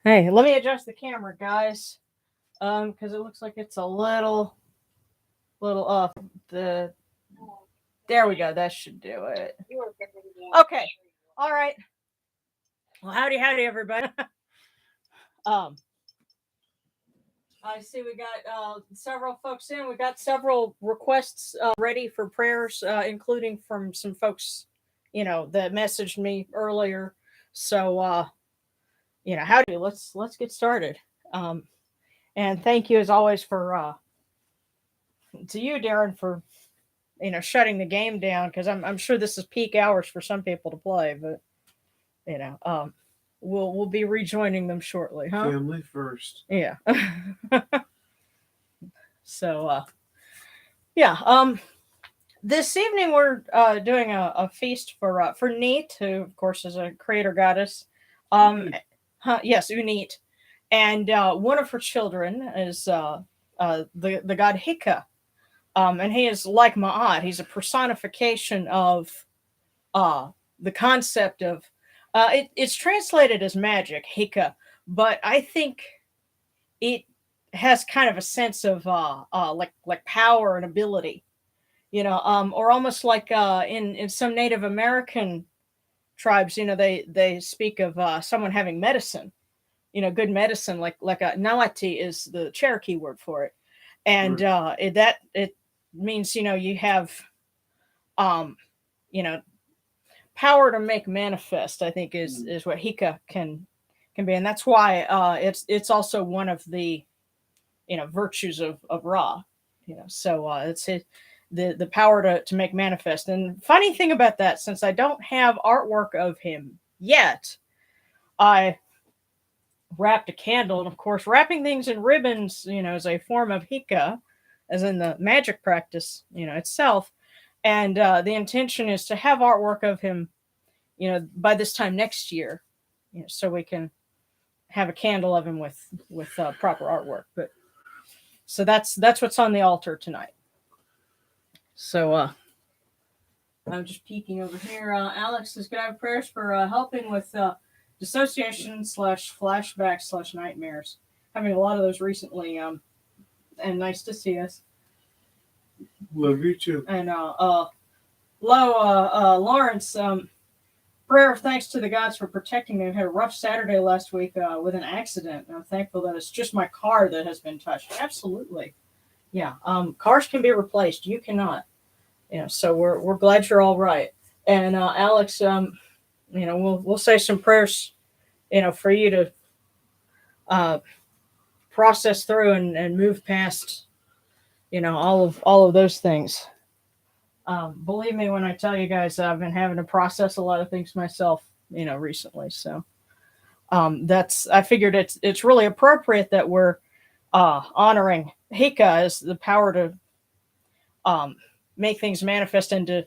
Hey, let me adjust the camera, guys. Because it looks like it's a little off. The There we go. That should do it. Okay. All right. Well, howdy, everybody. um, I see we got several folks in. We got several requests ready for prayers, including from some folks, that messaged me earlier. So, howdy. Let's get started. Um, and thank you as always for to you, Darren, for shutting the game down because I'm sure this is peak hours for some people to play, but you know, um, we'll be rejoining them shortly, huh? Family first. Yeah. So yeah. This evening we're doing a feast for Neith, who of course is a creator goddess. Yes, Unit, and one of her children is the god Heka. And he is like Ma'at. He's a personification of uh, the concept of it's translated as magic, Heka, but I think it has kind of a sense of like power and ability, or almost like in some Native American tribes, they speak of someone having medicine, good medicine, like a nawati is the Cherokee word for it, and it means you have um you know power to make manifest. I think is what Hika can be, and that's why it's also one of the virtues of Ra. So it's the power to make manifest. And funny thing about that, since I don't have artwork of him yet, I wrapped a candle, and of course, wrapping things in ribbons, is a form of Hika, as in the magic practice, itself. And the intention is to have artwork of him, by this time next year, so we can have a candle of him with proper artwork. But so that's what's on the altar tonight. So I'm just peeking over here. Alex is gonna have prayers for helping with dissociation / flashbacks / nightmares. Having a lot of those recently. And nice to see us. Love you too. And Lawrence. Prayer of thanks to the gods for protecting me. I had a rough Saturday last week with an accident. And I'm thankful that it's just my car that has been touched. Absolutely. Yeah. Cars can be replaced. You cannot. So we're glad you're all right. And Alex, we'll say some prayers, for you to process through and move past, all of those things. Believe me when I tell you guys, I've been having to process a lot of things myself, recently. So I figured it's really appropriate that we're honoring Heka as the power to make things manifest and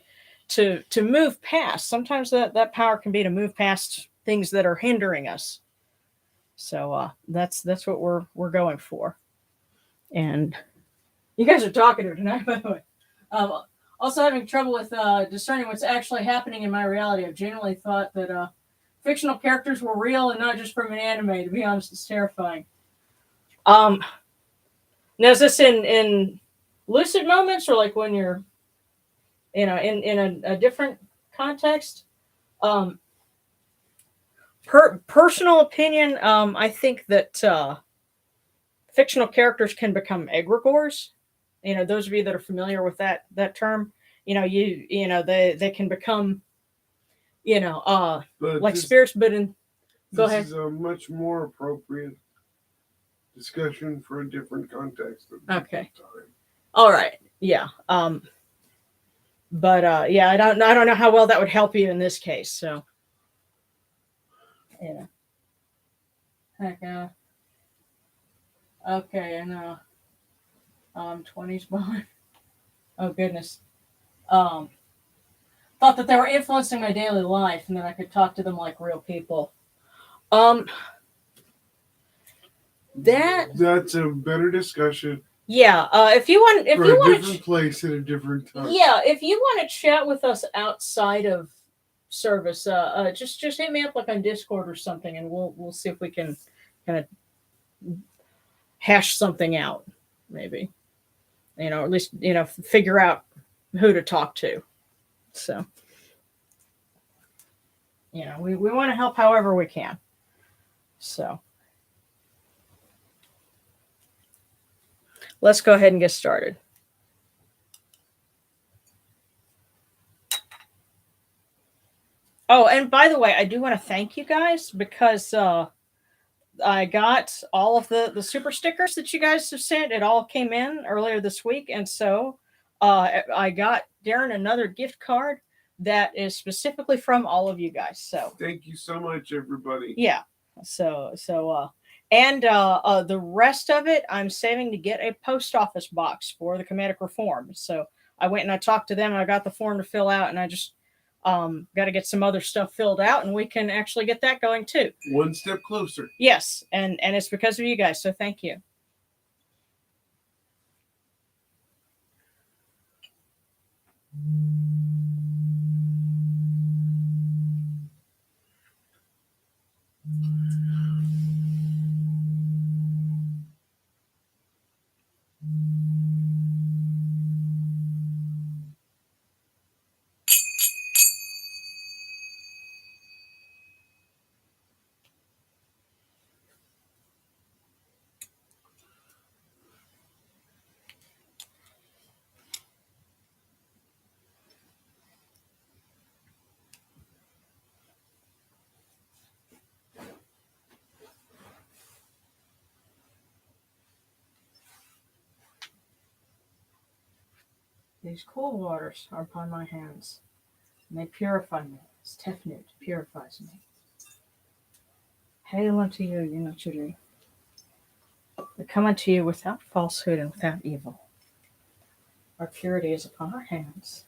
to move past. Sometimes that power can be to move past things that are hindering us. So that's what we're going for. And you guys are talkative tonight, by the way. Also having trouble with discerning what's actually happening in my reality. I've generally thought that fictional characters were real and not just from an anime. To be honest, it's terrifying. Now, is this in lucid moments or like when you're, in a different context? Personal opinion, I think that fictional characters can become egregores. Those of you that are familiar with that term, they can become, like spirits. But go ahead. This is a much more appropriate discussion for a different context. Okay. Time. All right. Yeah. But yeah, I don't know how well that would help you in this case. So, Heka. Okay, and 20s behind. Oh goodness. Thought that they were influencing my daily life, and that I could talk to them like real people. That's a better discussion. Yeah. If you want, for a different place at a different time. Yeah. If you want to chat with us outside of service, just hit me up like on Discord or something, and we'll see if we can kind of hash something out, maybe, or at least, figure out who to talk to. So, we want to help however we can. So, let's go ahead and get started. Oh, and by the way, I do want to thank you guys because I got all of the super stickers that you guys have sent. It all came in earlier this week, and so I got Darren another gift card that is specifically from all of you guys. So thank you so much, everybody. Yeah. So and the rest of it I'm saving to get a post office box for the Kemetic reform. So I went and I talked to them and I got the form to fill out, and I just got to get some other stuff filled out, and we can actually get that going too. One step closer. Yes, and it's because of you guys, so thank you. These cool waters are upon my hands, and they purify me, as Tefnut purifies me. Hail unto you, Yunochiri. We come unto you without falsehood and without evil. Our purity is upon our hands.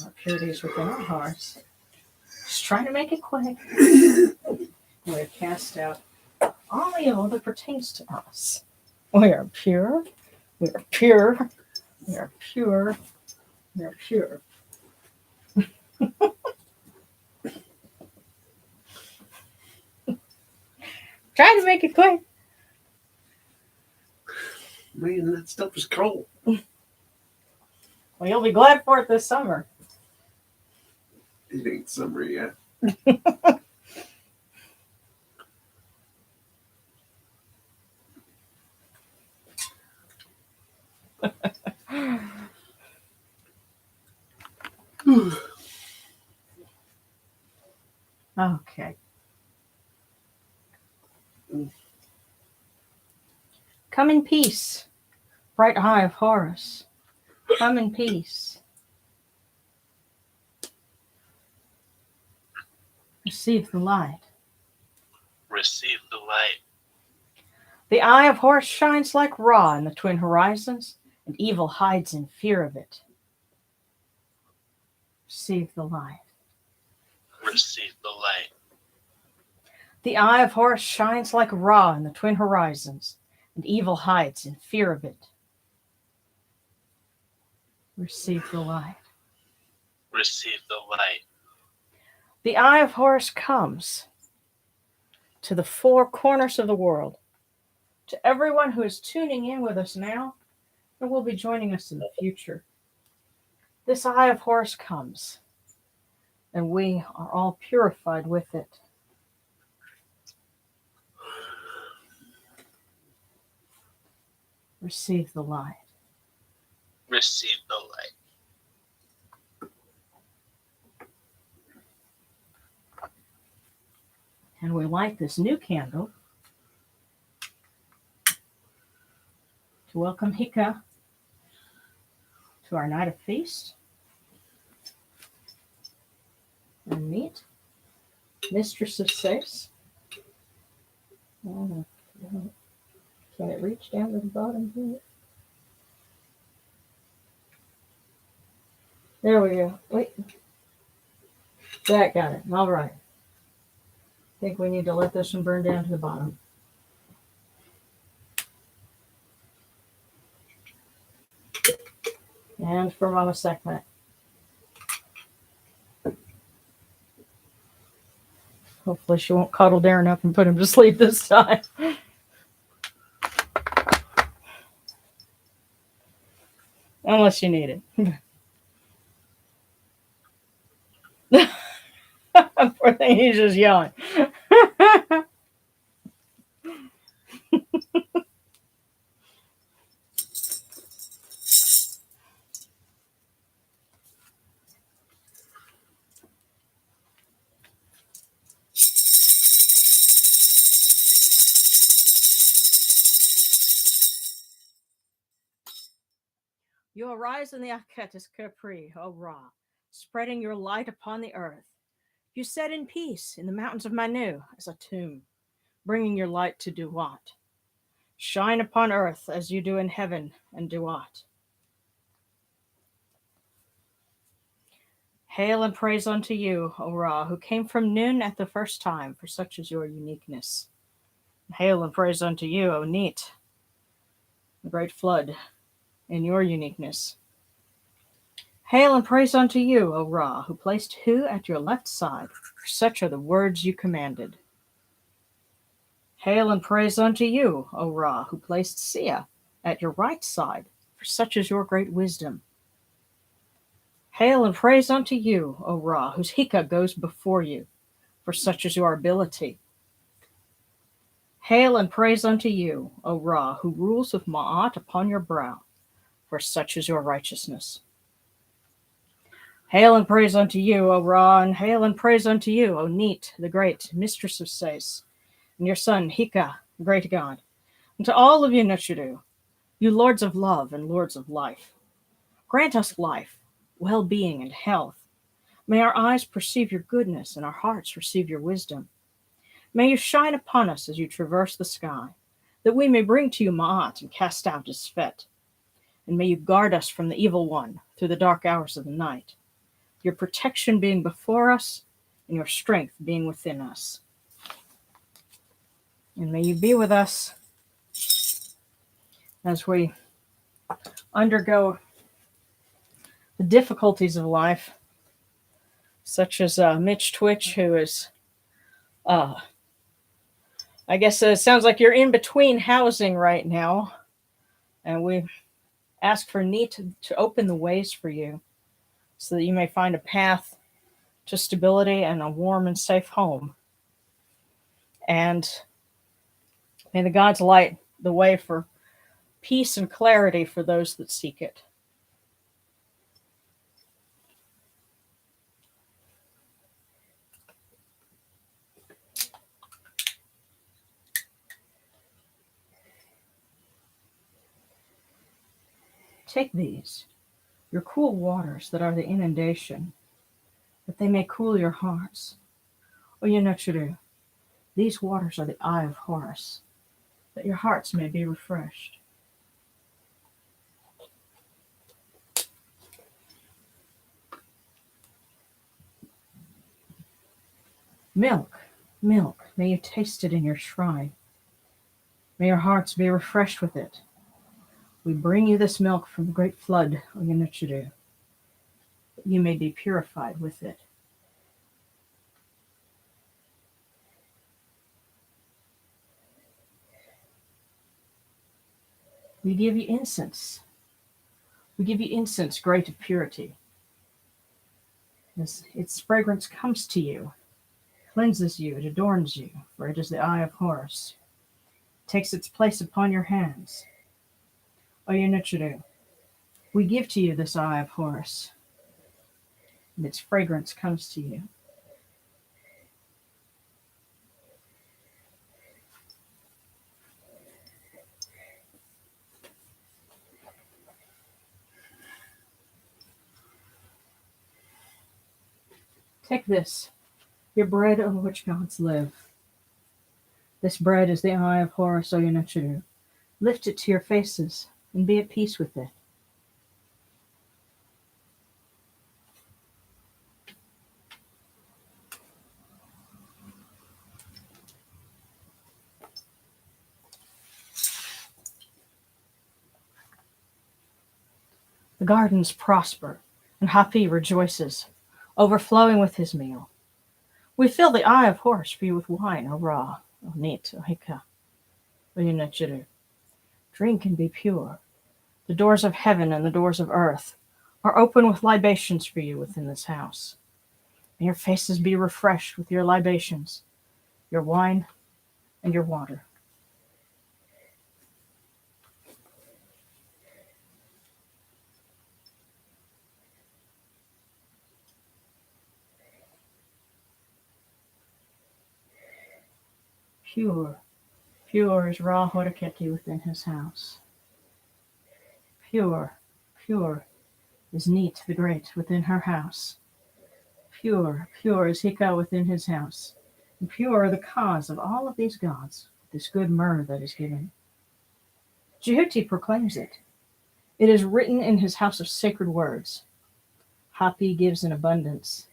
Our purity is within our hearts. Just trying to make it quick. We are cast out all evil that pertains to us. We are pure. We are pure. We are pure. We are pure. Trying to make it quick. Man, that stuff is cold. Well, you'll be glad for it this summer. It ain't summer yet. Okay. Come in peace, bright eye of Horus. Come in peace. Receive the light. Receive the light. The eye of Horus shines like Ra in the twin horizons, and evil hides in fear of it. Receive the light. Receive the light. The eye of Horus shines like Ra in the twin horizons, and evil hides in fear of it. Receive the light. Receive the light. The eye of Horus comes to the four corners of the world, to everyone who is tuning in with us now and will be joining us in the future. This eye of Horus comes, and we are all purified with it. Receive the light. Receive the light. And we light this new candle to welcome Heka to our night of feast. And Neith, mistress of space. Oh, can it reach down to the bottom here? There we go. Wait. That got it. All right. I think we need to let this one burn down to the bottom. And for Mama Sekhmet. Hopefully she won't cuddle Darren up and put him to sleep this time. Unless you need it. Poor thing, he's just yelling. You arise in the Aketis Capri, O Ra, spreading your light upon the earth. You set in peace in the mountains of Manu as a tomb, bringing your light to Duat. Shine upon earth as you do in heaven and Duat. Hail and praise unto you, O Ra, who came from noon at the first time, for such is your uniqueness. Hail and praise unto you, O Neith, the great flood, in your uniqueness. Hail and praise unto you, O Ra, who placed Hu at your left side, for such are the words you commanded. Hail and praise unto you, O Ra, who placed Sia at your right side, for such is your great wisdom. Hail and praise unto you, O Ra, whose Heka goes before you, for such is your ability. Hail and praise unto you, O Ra, who rules with Ma'at upon your brow, for such is your righteousness. Hail and praise unto you, O Ra, and hail and praise unto you, O Neith, the great mistress of Sais, and your son Heka, the great god, and to all of you Nutchudu, you lords of love and lords of life. Grant us life, well-being, and health. May our eyes perceive your goodness and our hearts receive your wisdom. May you shine upon us as you traverse the sky, that we may bring to you Ma'at and cast out his Svet. And may you guard us from the evil one through the dark hours of the night, your protection being before us and your strength being within us. And may you be with us as we undergo the difficulties of life, such as Mitch Twitch, who is, I guess it sounds like you're in between housing right now. And we ask for Neith to open the ways for you so that you may find a path to stability and a warm and safe home. And may the gods light the way for peace and clarity for those that seek it. Take these, your cool waters that are the inundation, that they may cool your hearts. O Yenachuru, these waters are the eye of Horus, that your hearts may be refreshed. Milk, milk, may you taste it in your shrine. May your hearts be refreshed with it. We bring you this milk from the great flood, O Yenachuru, that you may be purified with it. We give you incense. We give you incense great of purity. As its fragrance comes to you, cleanses you, it adorns you, for it is the eye of Horus. It takes its place upon your hands. O Yenachuru, we give to you this eye of Horus, and its fragrance comes to you. Take this, your bread over which gods live. This bread is the eye of Horus, O Yenachuru. Lift it to your faces, and be at peace with it. The gardens prosper, and Hapi rejoices, overflowing with his meal. We fill the eye of Horus for you with wine, O Ra, O Neith, O Heka, O Yunachiru. Drink and be pure. The doors of heaven and the doors of earth are open with libations for you within this house. May your faces be refreshed with your libations, your wine, and your water. Pure, pure is Ra Horeketi within his house. Pure, pure is Neith the Great within her house. Pure, pure is Heka within his house. And pure are the cause of all of these gods, this good myrrh that is given. Jehuti proclaims it. It is written in his house of sacred words. Hapi gives in abundance.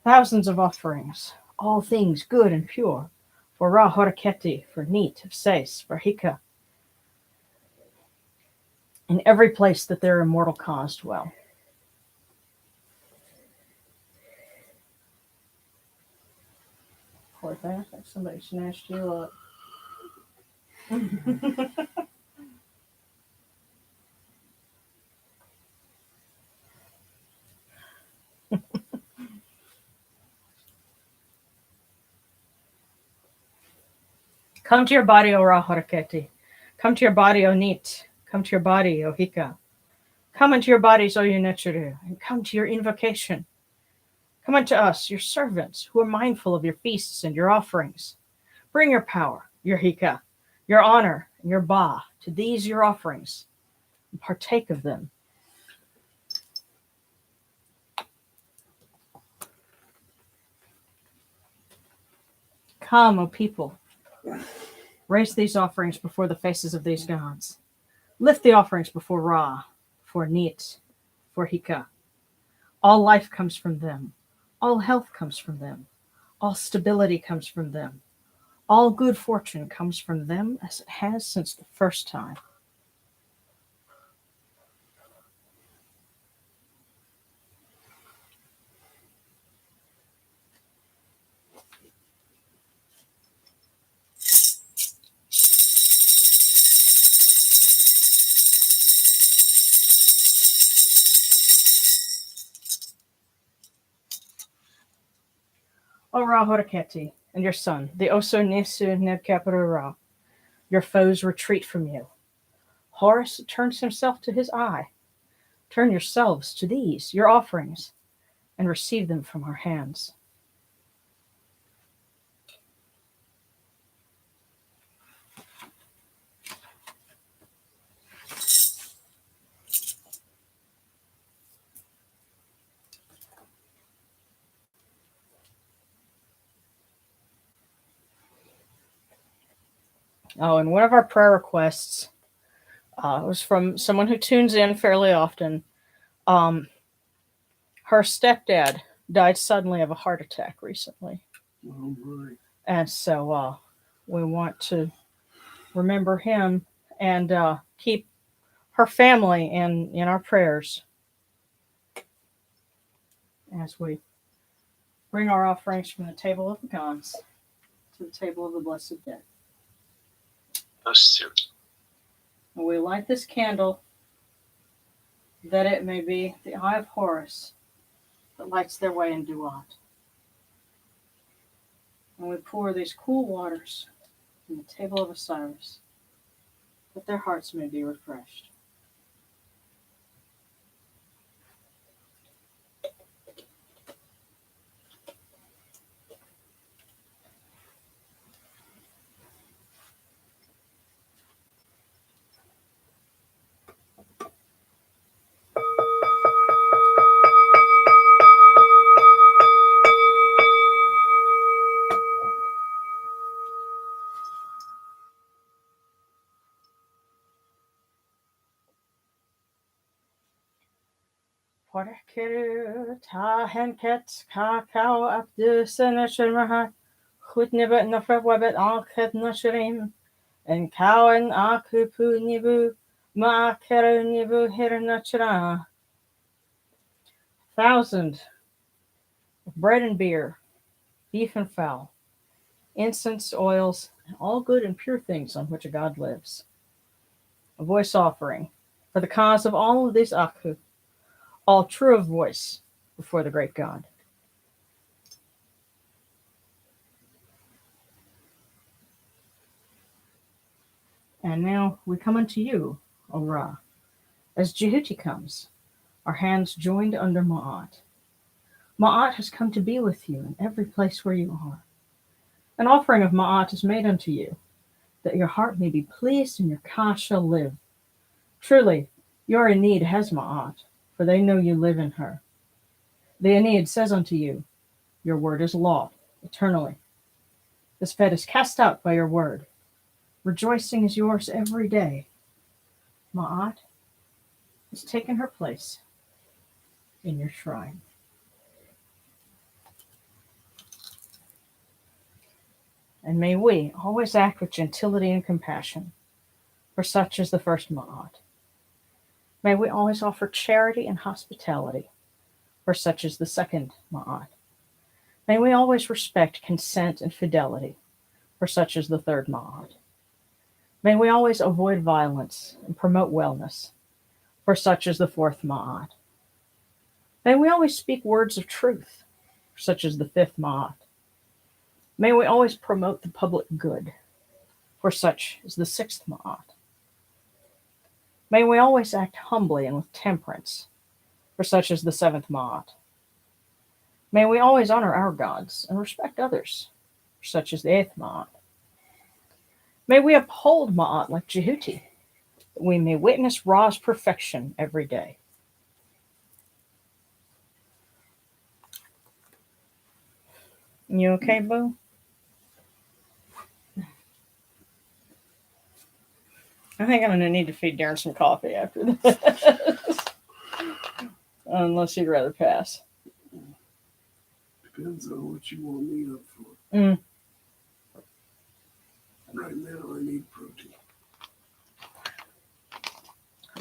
Thousands of offerings, all things good and pure, for Ra Horeketi, for Neith of Sais, for Heka, in every place that their immortal cause dwell. Poor thing, I think somebody snatched you up. Come to your body, O Ra Horeketi. Come to your body, O Neith. Come to your body, O Heka. Come into your bodies, O Yunachiru, and come to your invocation. Come unto us, your servants, who are mindful of your feasts and your offerings. Bring your power, your Heka, your honor, and your Ba to these your offerings, and partake of them. Come, O people, raise these offerings before the faces of these gods. Lift the offerings before Ra, for Neith, for Heka. All life comes from them. All health comes from them. All stability comes from them. All good fortune comes from them as it has since the first time. O Ra Horeketi, and your son, the Oso Nisu Nebkapiru Ra, your foes retreat from you. Horus turns himself to his eye. Turn yourselves to these, your offerings, and receive them from our hands. Oh, and one of our prayer requests was from someone who tunes in fairly often. Her stepdad died suddenly of a heart attack recently. Oh my. And so we want to remember him and keep her family in our prayers as we bring our offerings from the table of the gods to the table of the blessed dead. And we light this candle that it may be the eye of Horus that lights their way in Duat. And we pour these cool waters from the table of Osiris that their hearts may be refreshed. Porkiru ta henket kakao abdu senashirmaha chutnibet nafrewebet alket nashirim and cowan akupu nibu maakeru nibu hirnachra. 1,000 of bread and beer beef and fowl, incense, oils, and all good and pure things on which a god lives. A voice offering for the cause of all of these Aku, all true of voice before the great God. And now we come unto you, O Ra, as Jehuti comes, our hands joined under Ma'at. Ma'at has come to be with you in every place where you are. An offering of Ma'at is made unto you, that your heart may be pleased and your Ka shall live. Truly, your Enid has Ma'at, for they know you live in her. The Enid says unto you, your word is law, eternally. This fed is cast out by your word. Rejoicing is yours every day. Ma'at has taken her place in your shrine. And may we always act with gentility and compassion, for such is the first Ma'at. May we always offer charity and hospitality, for such is the second Ma'at. May we always respect consent and fidelity, for such is the third Ma'at. May we always avoid violence and promote wellness, for such is the fourth Ma'at. May we always speak words of truth, for such is the fifth Ma'at. May we always promote the public good, for such is the sixth Ma'at. May we always act humbly and with temperance, for such is the seventh Ma'at. May we always honor our gods and respect others, for such is the eighth Ma'at. May we uphold Ma'at like Jehuti, that we may witness Ra's perfection every day. You okay, Boo? I think I'm going to need to feed Darren some coffee after this. Unless you'd rather pass. Depends on what you want me up for. Right now, I need protein.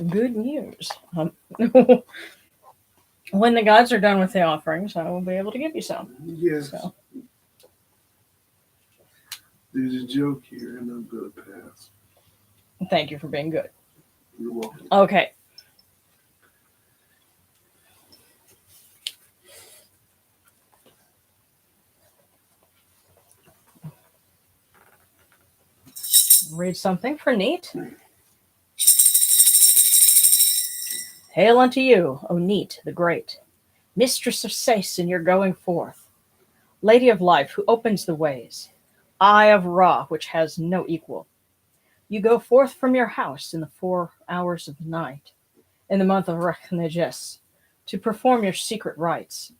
Good news. When the gods are done with the offerings, I will be able to give you some. Yes. So. There's a joke here, and I'm going to pass. Thank you for being good. You're welcome. Okay. Read something for Neith. Hail unto you, O Neith the Great, mistress of Sais in your going forth, lady of life who opens the ways, eye of Ra which has no equal. You go forth from your house in the 4 hours of the night, in the month of Rechneges, to perform your secret rites.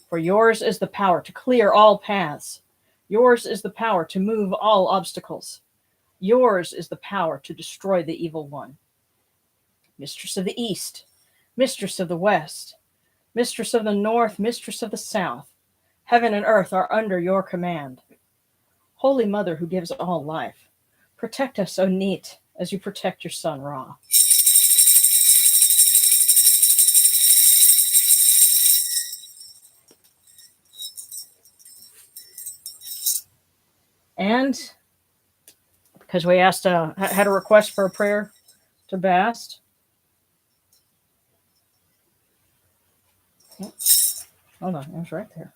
For yours is the power to clear all paths. Yours is the power to move all obstacles. Yours is the power to destroy the evil one. Mistress of the East, mistress of the West, mistress of the North, mistress of the South, heaven and earth are under your command. Holy Mother who gives all life, protect us, O Neith, as you protect your son Ra. And because we asked, had a request for a prayer to Bast. Oh, hold on, it was right there.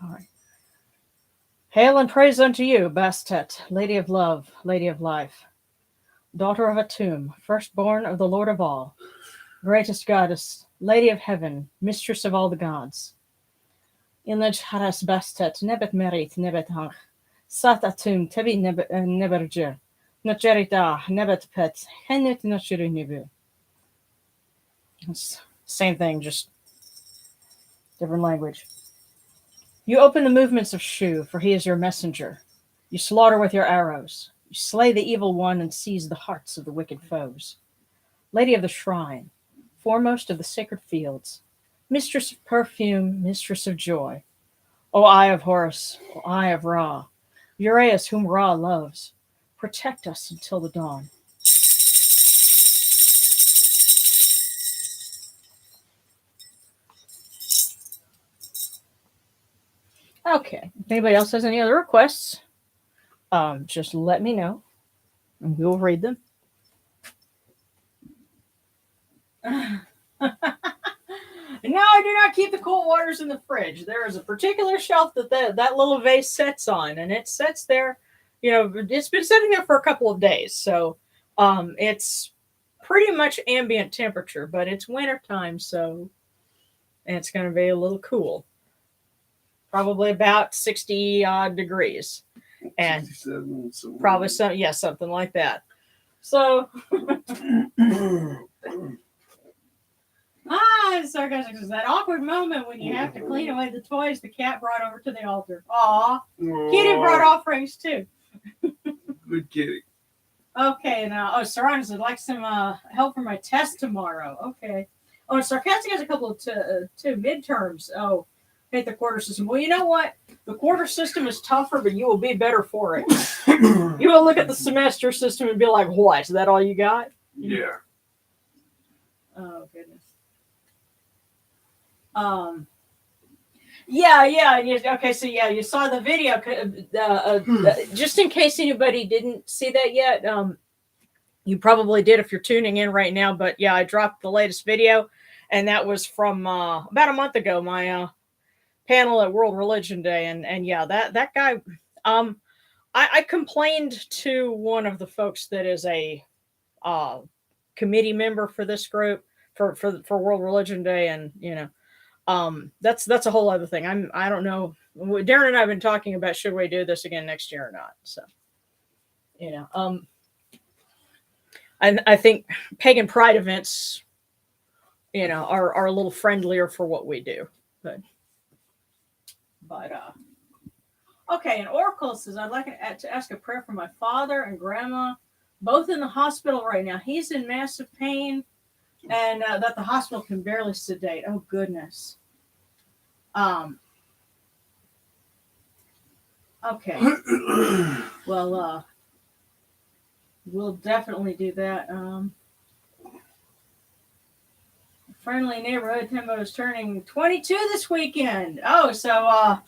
All right. Hail and praise unto you, Bastet, Lady of Love, Lady of Life, daughter of Atum, firstborn of the Lord of all, greatest goddess, Lady of Heaven, mistress of all the gods. Inlej haras Bastet, nebet merit, nebet hanch, sat Atum, tebi neberje, nacherita, nebet pet, henet nachirinibu. It's same thing, just different language. You open the movements of Shu, for he is your messenger. You slaughter with your arrows. You slay the evil one and seize the hearts of the wicked foes. Lady of the shrine, foremost of the sacred fields, mistress of perfume, mistress of joy. O eye of Horus, O eye of Ra, Uraeus whom Ra loves, protect us until the dawn. Okay. If anybody else has any other requests, just let me know, and we'll read them. No, I do not keep the cool waters in the fridge. There is a particular shelf that little vase sits on, and it sits there. It's been sitting there for a couple of days, so it's pretty much ambient temperature, but it's winter time, so it's going to be a little cool. Probably about 60 odd degrees, and probably something like that. So. Sarcastic is that awkward moment when you have to clean away the toys the cat brought over to the altar. Aw. Kitty brought offerings too. Good kitty. Okay, now, Sarandis would like some help for my test tomorrow. Okay. Oh, Sarcastic has a couple of two midterms. Oh, hate the quarter system. Well, you know what? The quarter system is tougher, but you will be better for it. You will look at the semester system and be like, what? Is that all you got? Yeah. Oh, goodness. Yeah. Okay, so yeah, you saw the video. Just in case anybody didn't see that yet, you probably did if you're tuning in right now. But yeah, I dropped the latest video, and that was from about a month ago. My panel at World Religion Day, and yeah, that guy. I complained to one of the folks that is a committee member for this group for World Religion Day, and that's a whole other thing. I don't know. Darren and I have been talking about should we do this again next year or not. So, I think pagan pride events, are a little friendlier for what we do. But okay. And Oracle says I'd like to ask a prayer for my father and grandma, both in the hospital right now. He's in massive pain. And that the hospital can barely sedate. Oh, goodness. Okay. Well, we'll definitely do that. Friendly neighborhood Timbo is turning 22 this weekend. Oh, so,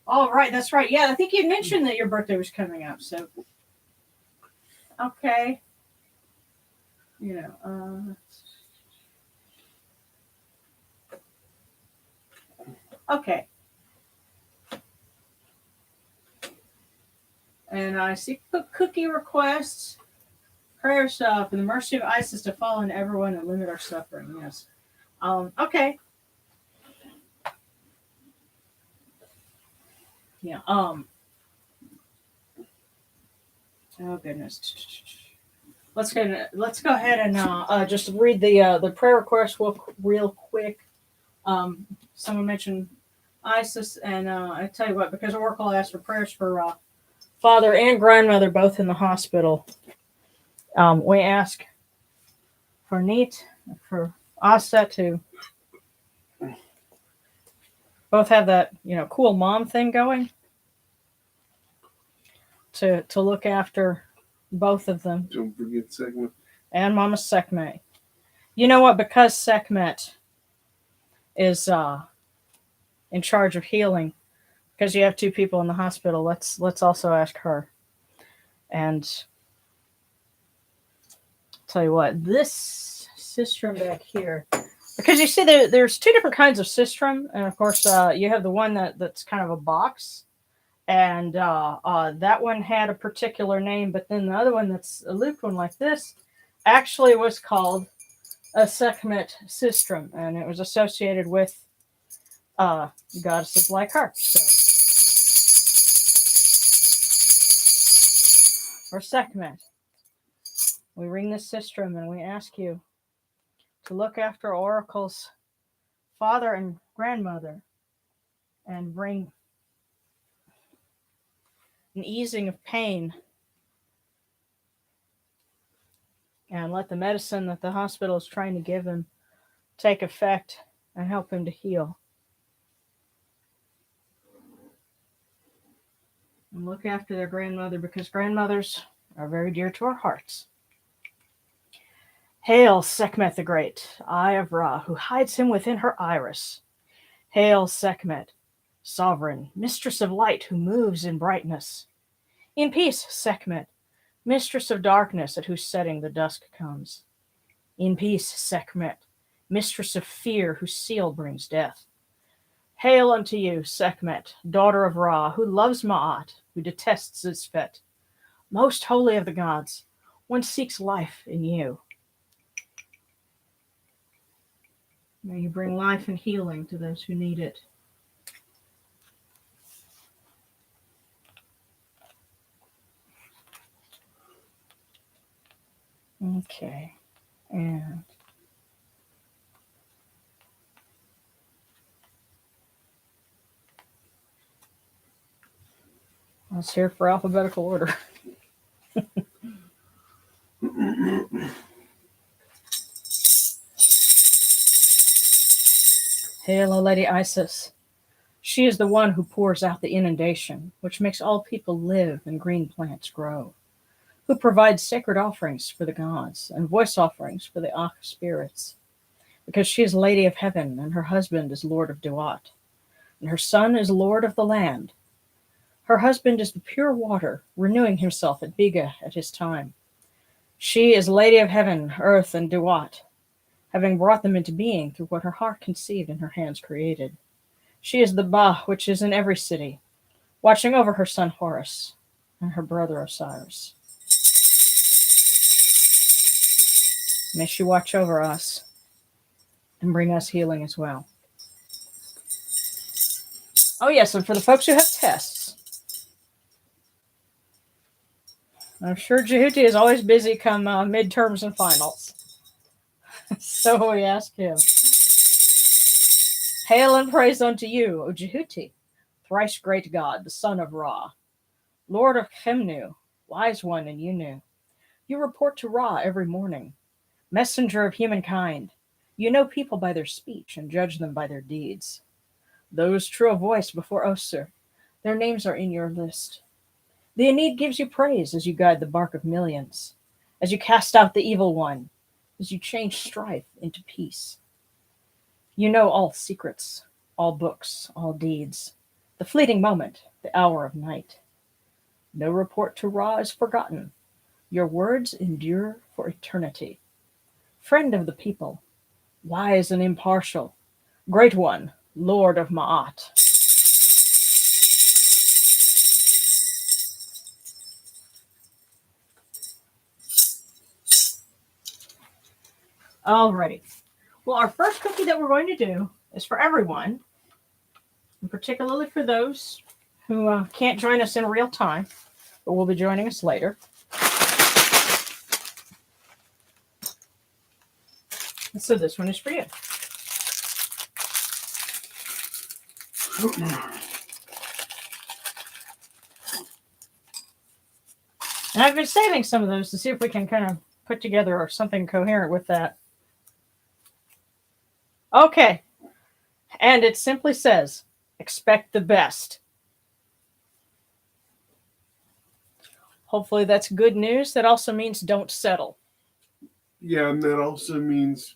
all right. That's right. Yeah, I think you mentioned that your birthday was coming up. So, okay. Okay. And I see cookie requests, prayers for the mercy of ISIS to fall on everyone and limit our suffering. Yes. Okay. Yeah. Oh goodness. Let's go ahead and just read the prayer request real quick. Someone mentioned ISIS, and I tell you what, because Oracle asked for prayers for father and grandmother both in the hospital. We ask for Neith, for Asa to both have that cool mom thing going, to look after both of them. Don't forget Sekhmet. And Mama Sekhmet. You know what? Because Sekhmet is in charge of healing, because you have two people in the hospital, let's also ask her. And tell you what, this sistrum back here, because you see there's two different kinds of sistrum, and of course you have the one that's kind of a box, and that one had a particular name, but then the other one that's a looped one like this actually was called a Sekhmet sistrum, and it was associated with goddesses like her. So, for Sekhmet, we ring this sistrum and we ask you to look after Oracle's father and grandmother and bring an easing of pain, and let the medicine that the hospital is trying to give him take effect and help him to heal. and look after their grandmother, because grandmothers are very dear to our hearts. Hail, Sekhmet the Great, Eye of Ra, who hides him within her iris. Hail, Sekhmet, sovereign, mistress of light, who moves in brightness. In peace, Sekhmet, mistress of darkness, at whose setting the dusk comes. In peace, Sekhmet, mistress of fear, whose seal brings death. Hail unto you, Sekhmet, daughter of Ra, who loves Ma'at, who detests Zizfet. Most holy of the gods, one seeks life in you. May you bring life and healing to those who need it. Okay, and let's hear for alphabetical order. Hail, O Lady Isis. She is the one who pours out the inundation, which makes all people live and green plants grow, who provides sacred offerings for the gods and voice offerings for the Akh spirits, because she is Lady of Heaven, and her husband is Lord of Duat, and her son is Lord of the land. Her husband is the pure water, renewing himself at Biga at his time. She is Lady of Heaven, Earth, and Duat, having brought them into being through what her heart conceived and her hands created. She is the Ba, which is in every city, watching over her son Horus and her brother Osiris. May she watch over us and bring us healing as well. Oh yes, and for the folks who have tests, I'm sure Jehuti is always busy come midterms and finals. So we ask him. Hail and praise unto you, O Jehuti, thrice great God, the son of Ra, Lord of Chemnu, wise one and Yunu. You report to Ra every morning, messenger of humankind. You know people by their speech and judge them by their deeds. Those true of voice before Osir, their names are in your list. The Aeneid gives you praise as you guide the bark of millions, as you cast out the evil one, as you change strife into peace. You know all secrets, all books, all deeds, the fleeting moment, the hour of night. No report to Ra is forgotten. Your words endure for eternity. Friend of the people, wise and impartial, great one, Lord of Ma'at. Alrighty. Well, our first cookie that we're going to do is for everyone, and particularly for those who can't join us in real time, but will be joining us later. And so this one is for you. And I've been saving some of those to see if we can kind of put together something coherent with that. Okay. And it simply says, expect the best. Hopefully that's good news. That also means don't settle. Yeah, and that also means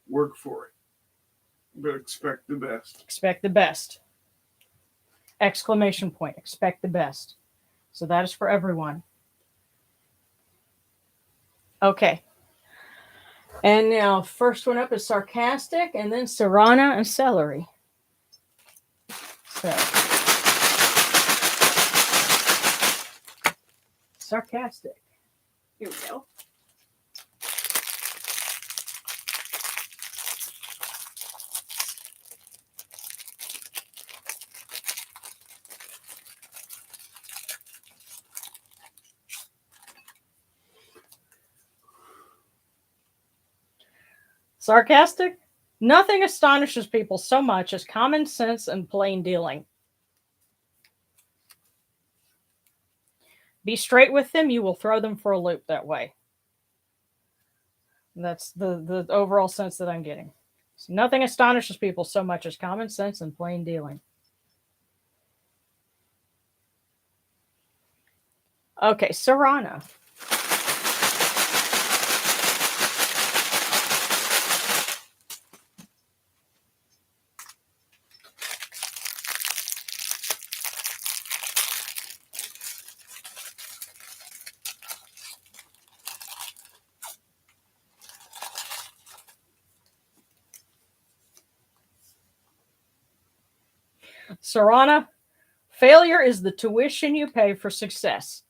work for it, but expect the best. Expect the best. Exclamation point. Expect the best. So that is for everyone. Okay. And now, first one up is sarcastic, and then Serrana and celery. So, sarcastic. Here we go. Sarcastic? Nothing astonishes people so much as common sense and plain dealing. Be straight with them, you will throw them for a loop that way. That's the overall sense that I'm getting. So nothing astonishes people so much as common sense and plain dealing. Okay, Sarana. Sarana, failure is the tuition you pay for success.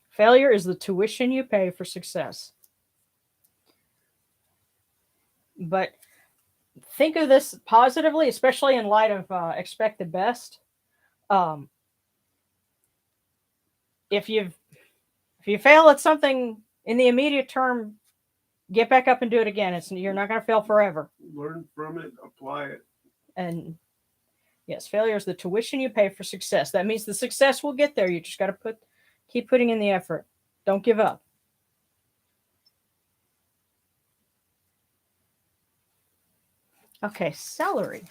Failure is the tuition you pay for success. But think of this positively, especially in light of expect the best. Um, if you fail at something in the immediate term, get back up and do it again. You're not going to fail forever. Learn from it, apply it. And yes, failure is the tuition you pay for success. That means the success will get there. You just got to keep putting in the effort. Don't give up. Okay, celery.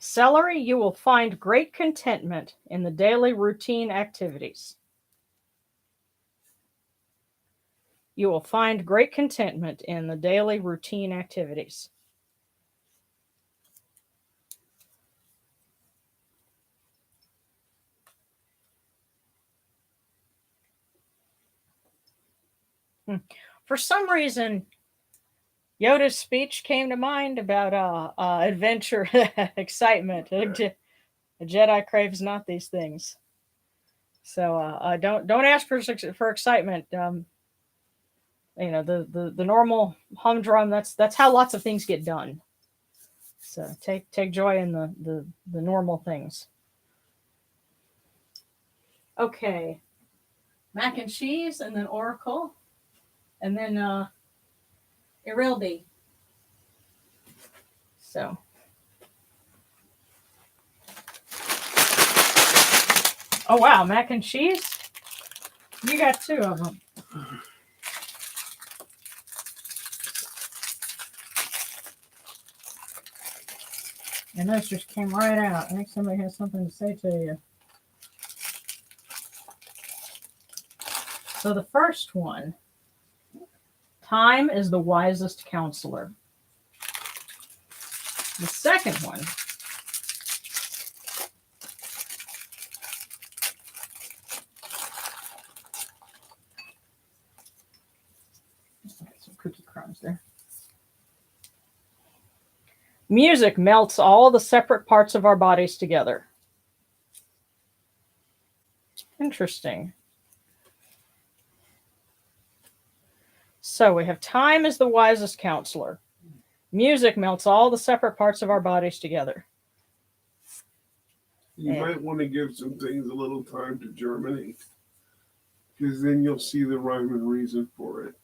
Celery, you will find great contentment in the daily routine activities. You will find great contentment in the daily routine activities. For some reason, Yoda's speech came to mind about adventure, excitement. A Jedi craves not these things. So don't ask for excitement. The normal humdrum. That's how lots of things get done. So take joy in the normal things. Okay, mac and cheese, and then Oracle, and then Irildi. So. Oh wow, mac and cheese? You got two of them. And those just came right out. I think somebody has something to say to you. So the first one, time is the wisest counselor. The second one, some cookie crumbs there. Music melts all the separate parts of our bodies together. Interesting. So we have time is the wisest counselor. Music melts all the separate parts of our bodies together. You might want to give some things a little time to germinate, because then you'll see the rhyme and reason for it.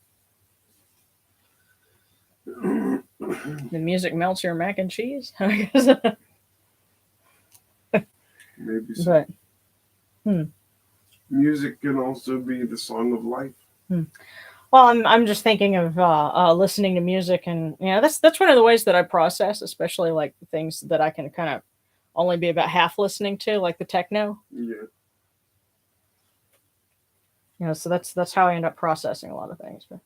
The music melts your mac and cheese? Maybe so. But, Music can also be the song of life. Well, I'm just thinking of listening to music, and that's one of the ways that I process, especially like things that I can kind of only be about half listening to, like the techno. Yeah. So that's how I end up processing a lot of things. But.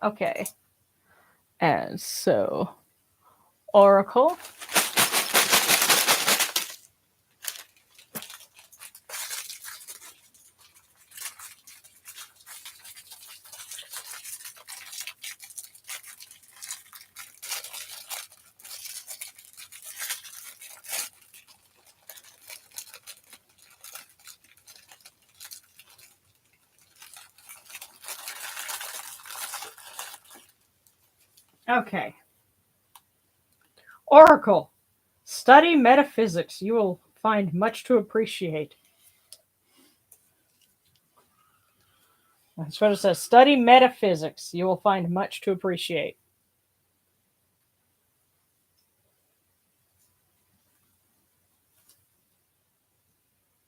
Okay, and so Oracle. Okay. Oracle, Study metaphysics. You will find much to appreciate. That's what it says. Study metaphysics. You will find much to appreciate.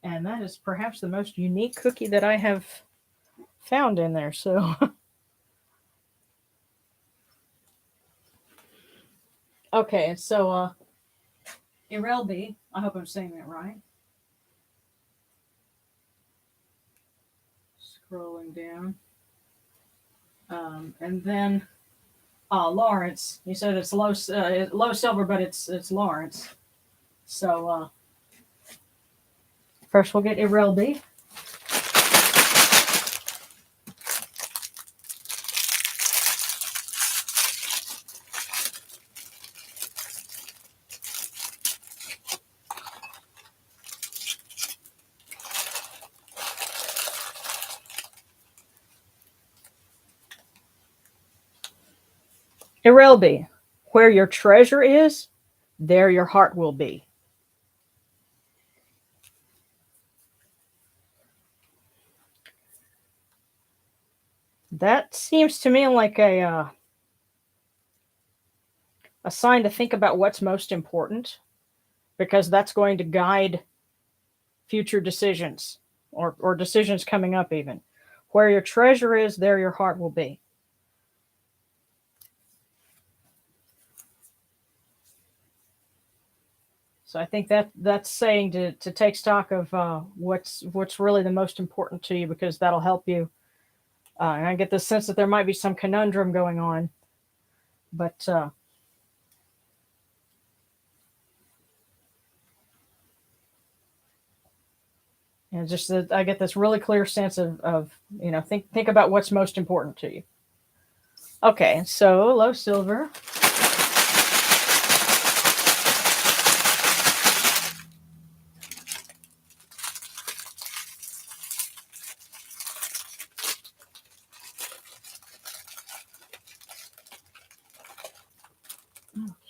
And that is perhaps the most unique cookie that I have found in there. So, okay. So, Irelbi, I hope I'm saying that right. Scrolling down. And then Lawrence. You said it's low silver, but it's Lawrence. So first we'll get Irelbi. Irelbi, where your treasure is, there your heart will be. That seems to me like a sign to think about what's most important, because that's going to guide future decisions or decisions coming up even. Where your treasure is, there your heart will be. So I think that's saying to take stock of what's really the most important to you, because that'll help you. And I get the sense that there might be some conundrum going on, but just that I get this really clear sense of think about what's most important to you. Okay, so low silver.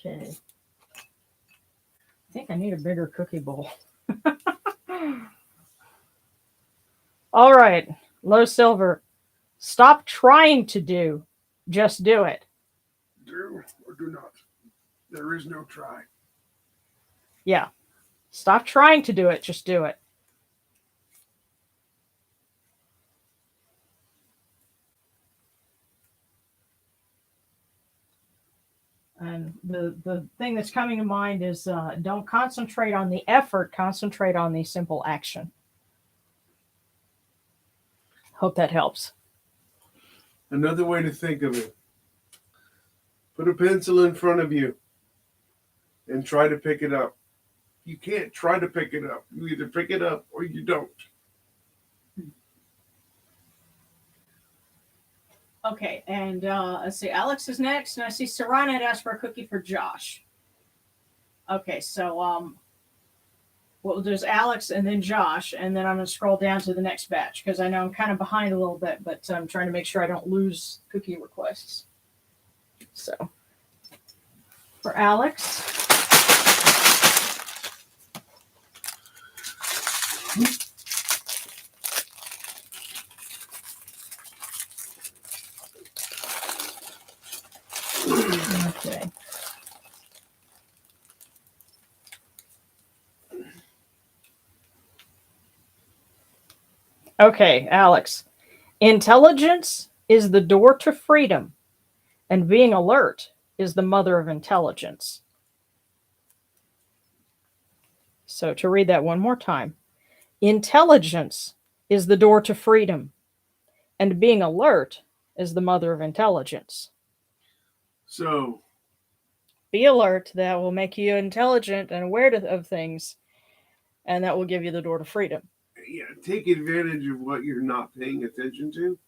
Okay. I think I need a bigger cookie bowl. All right, low silver. Stop trying to do, just do it. Do or do not. There is no try. Yeah. Stop trying to do it, just do it. And the thing that's coming to mind is don't concentrate on the effort, concentrate on the simple action. Hope that helps. Another way to think of it: put a pencil in front of you and try to pick it up. You can't try to pick it up. You either pick it up or you don't. Okay, and let's see. Alex is next, and I see Serrana had asked for a cookie for Josh. Okay, so what we'll do is Alex and then Josh, and then I'm going to scroll down to the next batch, because I know I'm kind of behind a little bit, but I'm trying to make sure I don't lose cookie requests. So, for Alex. Okay. Okay, Alex. Intelligence is the door to freedom, and being alert is the mother of intelligence. So to read that one more time. Intelligence is the door to freedom, and being alert is the mother of intelligence. So, be alert. That will make you intelligent and aware of things, and that will give you the door to freedom. Yeah, take advantage of what you're not paying attention to.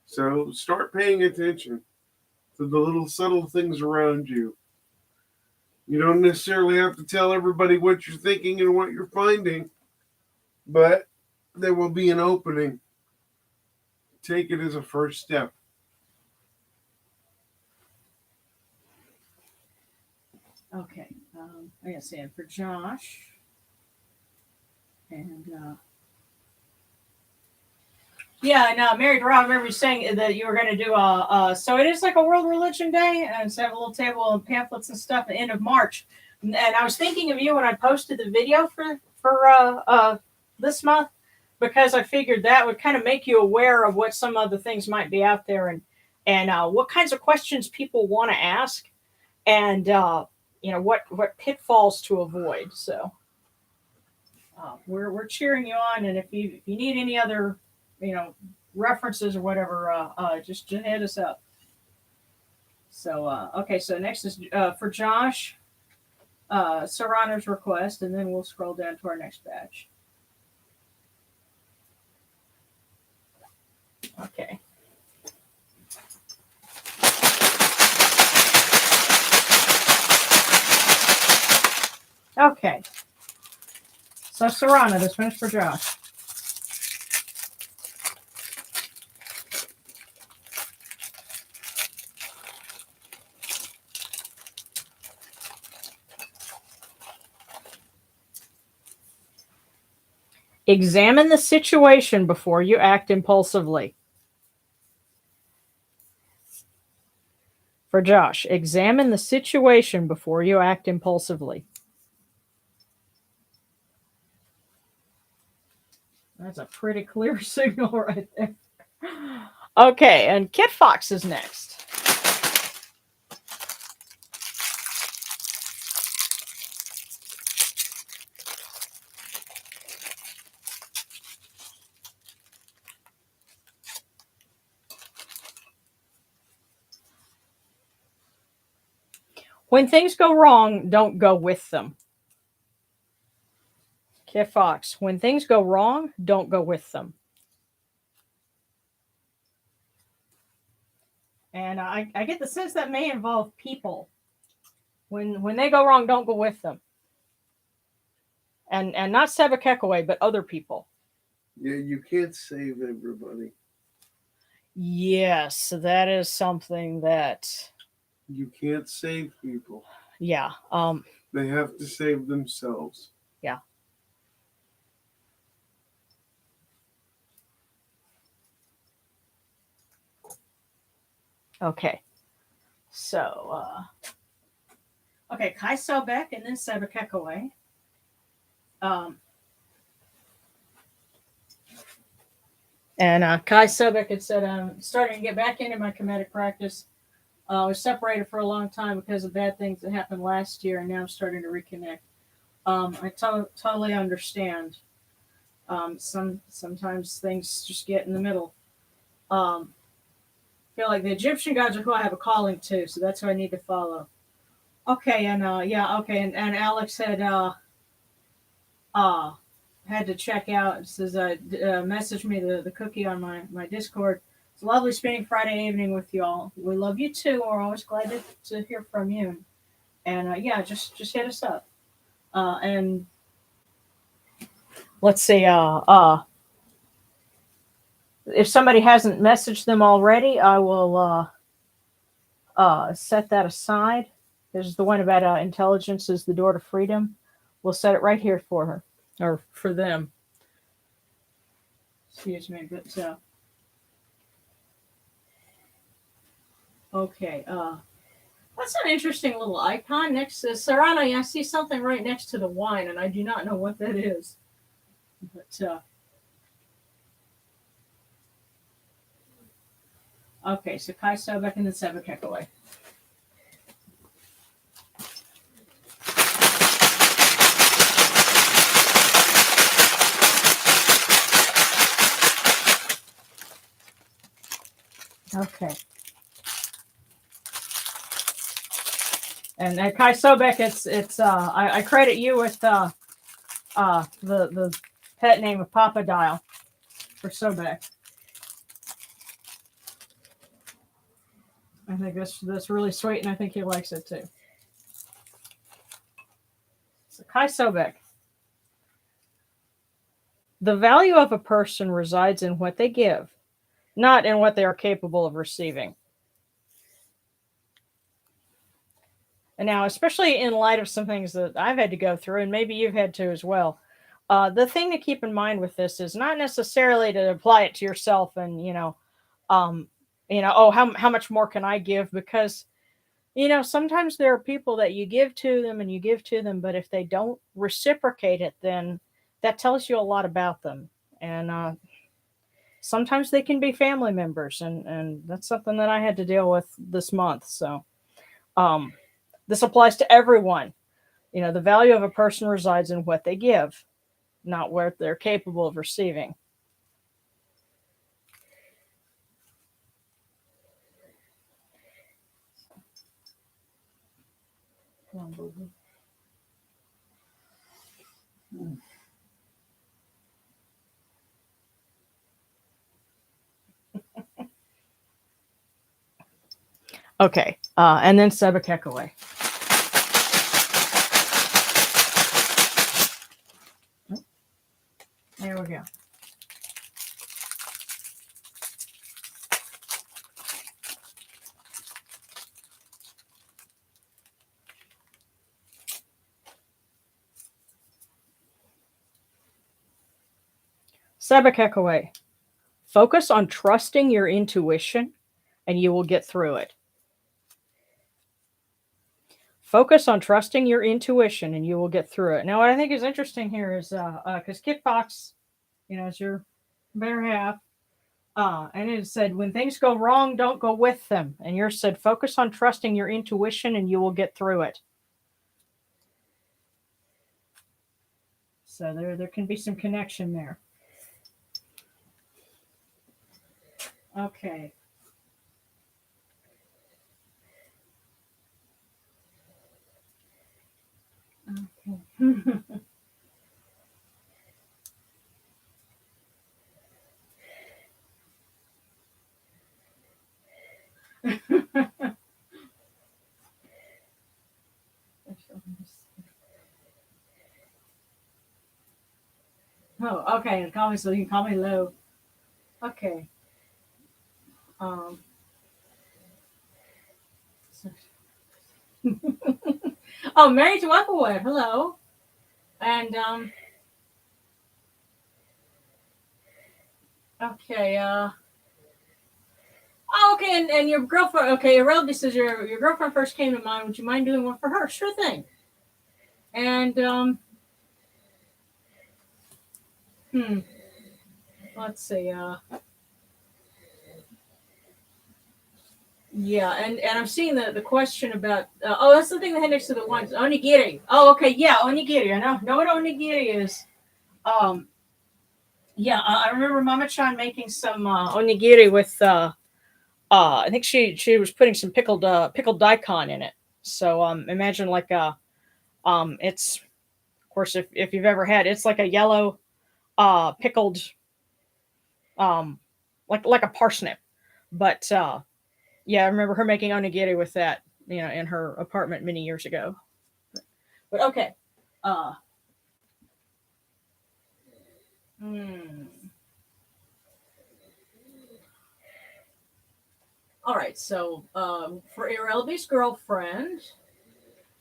So start paying attention to the little subtle things around you. You don't necessarily have to tell everybody what you're thinking and what you're finding, but there will be an opening. Take it as a first step. Okay. I gotta say it for Josh. And yeah, and Mary Durrell, I remember you saying that you were going to do so it is like a World Religion Day, and so have a little table of pamphlets and stuff at the end of March. And I was thinking of you when I posted the video for this month, because I figured that would kind of make you aware of what some other things might be out there, and what kinds of questions people want to ask, and what pitfalls to avoid. So we're cheering you on, and if you need any other references or whatever, just hit us up. So okay, so next is for Josh, Serrano's request, and then we'll scroll down to our next batch. Okay. Okay. So Serrano, this one's for Josh. Examine the situation before you act impulsively. For Josh, examine the situation before you act impulsively. That's a pretty clear signal right there. Okay, and Kit Fox is next. When things go wrong, don't go with them. Kit Fox, when things go wrong, don't go with them. And I get the sense that may involve people. When they go wrong, don't go with them. And not Sebekekaway, but other people. Yeah, you can't save everybody. Yes, that is something that You can't save people. Yeah. They have to save themselves. Yeah. Okay. So, okay, Kai Sobek and then Sebekekaway. And Kai Sobek had said, I'm starting to get back into my Kemetic practice. I was separated for a long time because of bad things that happened last year, and now I'm starting to reconnect. I totally understand. Sometimes things just get in the middle. Feel like the Egyptian gods are who I have a calling to, so that's who I need to follow. Okay, and and Alex had to check out. It says message me the cookie on my Discord. It's lovely spending Friday evening with you all. We love you too. We're always glad to hear from you. And just hit us up. And let's see. If somebody hasn't messaged them already, I will set that aside. There's the one about intelligence is the door to freedom. We'll set it right here for her or for them. Excuse me, but okay. That's an interesting little icon next to Serrano. I see something right next to the wine, and I do not know what that is. But okay, so Kai Sobek and then Sebekekaway. Okay. And Kai Sobek, it's I credit you with the pet name of Papa Dial for Sobek. I think that's really sweet, and I think he likes it too. So Kai Sobek. The value of a person resides in what they give, not in what they are capable of receiving. And now, especially in light of some things that I've had to go through, and maybe you've had to as well, the thing to keep in mind with this is not necessarily to apply it to yourself and, um, oh, how much more can I give? Because, sometimes there are people that you give to them and you give to them, but if they don't reciprocate it, then that tells you a lot about them. And sometimes they can be family members, and that's something that I had to deal with this month. So, um, this applies to everyone. The value of a person resides in what they give, not what they're capable of receiving. Come on, boo boo. Okay, and then Sebekek away. There we go. Sebekek away. Focus on trusting your intuition and you will get through it. Focus on trusting your intuition and you will get through it. Now, what I think is interesting here is because Kickbox, is your better half. And it said, when things go wrong, don't go with them. And yours said, focus on trusting your intuition and you will get through it. So there can be some connection there. Okay. Okay. Oh, okay. Call me so you can call me Lou. Okay. Oh, Mary to Applewood. Hello. And okay. Oh, okay. And your girlfriend. Okay, Ireldi says your girlfriend first came to mind. Would you mind doing one for her? Sure thing. And let's see. Yeah, and I'm seeing the question about that's the thing that had next to the ones onigiri. Oh, okay, yeah, onigiri. I know what onigiri is. Yeah, I remember Mama Chan making some onigiri with I think she was putting some pickled daikon in it. So imagine like it's of course if you've ever had it's like a yellow pickled like a parsnip, but yeah, I remember her making onigiri with that, in her apartment many years ago. But okay. Uh, All right. So for Irelbi's girlfriend,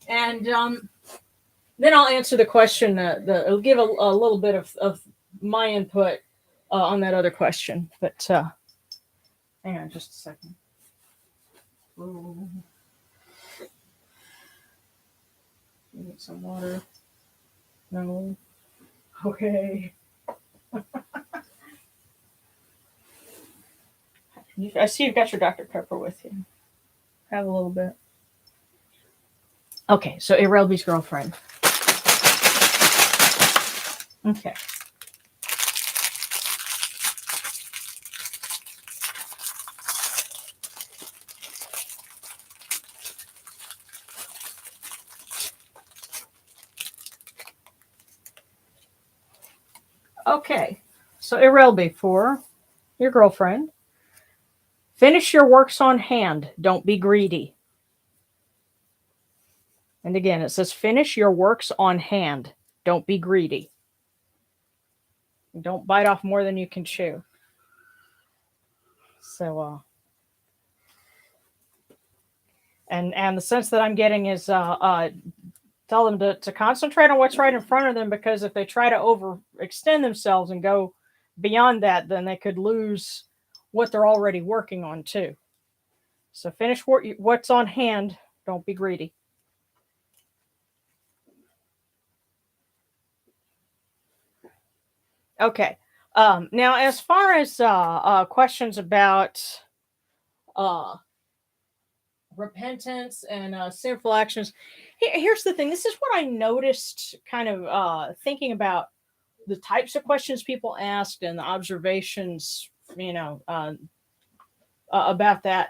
and then I'll answer the question. I'll give a little bit of my input on that other question. But hang on just a second. Ooh. Need some water. No. Okay. I see you've got your Dr. Pepper with you. Have a little bit. Okay, so Irelbi's girlfriend. Okay. Okay, so Irelbi, for your girlfriend, finish your works on hand. Don't be greedy. And again, it says finish your works on hand. Don't be greedy. Don't bite off more than you can chew. So, And the sense that I'm getting is tell them to concentrate on what's right in front of them, because if they try to overextend themselves and go beyond that, then they could lose what they're already working on too. So finish what's on hand. Don't be greedy. Okay. Now, as far as questions about repentance and sinful actions, here's the thing. This is what I noticed kind of thinking about the types of questions people asked and the observations, about that.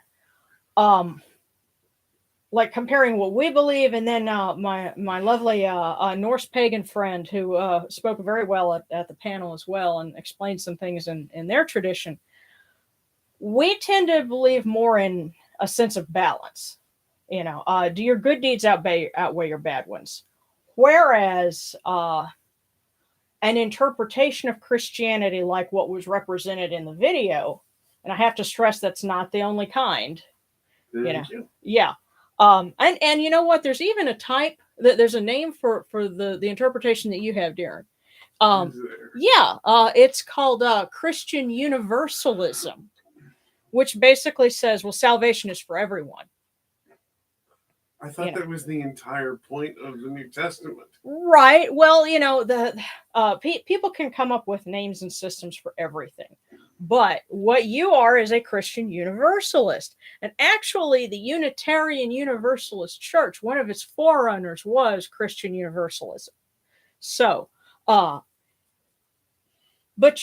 Like comparing what we believe, and then my lovely Norse pagan friend who spoke very well at the panel as well and explained some things in their tradition. We tend to believe more in a sense of balance. Do your good deeds outweigh your bad ones? Whereas an interpretation of Christianity, like what was represented in the video, and I have to stress that's not the only kind. Thank you. Yeah. And you know what? There's even a type that there's a name for the interpretation that you have, Darren. It's called Christian Universalism, which basically says, well, salvation is for everyone. I thought that was the entire point of the New Testament. Right. Well, people can come up with names and systems for everything. But what you are is a Christian Universalist. And actually, the Unitarian Universalist Church, one of its forerunners was Christian Universalism. So, but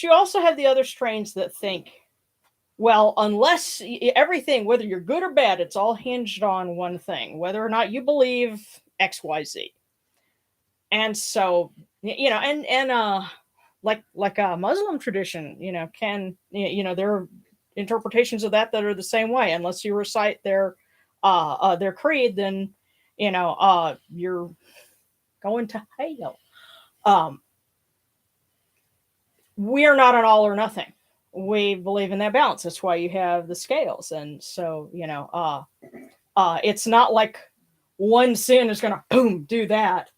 you also have the other strains that think, well, unless everything, whether you're good or bad, it's all hinged on one thing, whether or not you believe X, Y, Z. And so, like a Muslim tradition, there are interpretations of that are the same way. Unless you recite their creed, then you're going to hell. We are not an all or nothing. We believe in that balance. That's why you have the scales. And so, it's not like one sin is going to boom do that.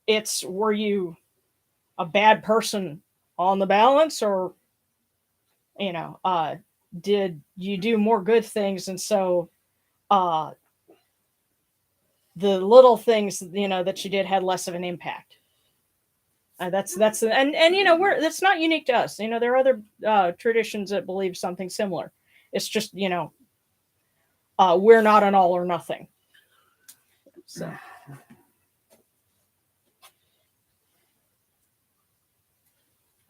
It's, were you a bad person on the balance, or did you do more good things, and so the little things that you did had less of an impact. That's that's not unique to us. There are other traditions that believe something similar. It's just we're not an all or nothing. So.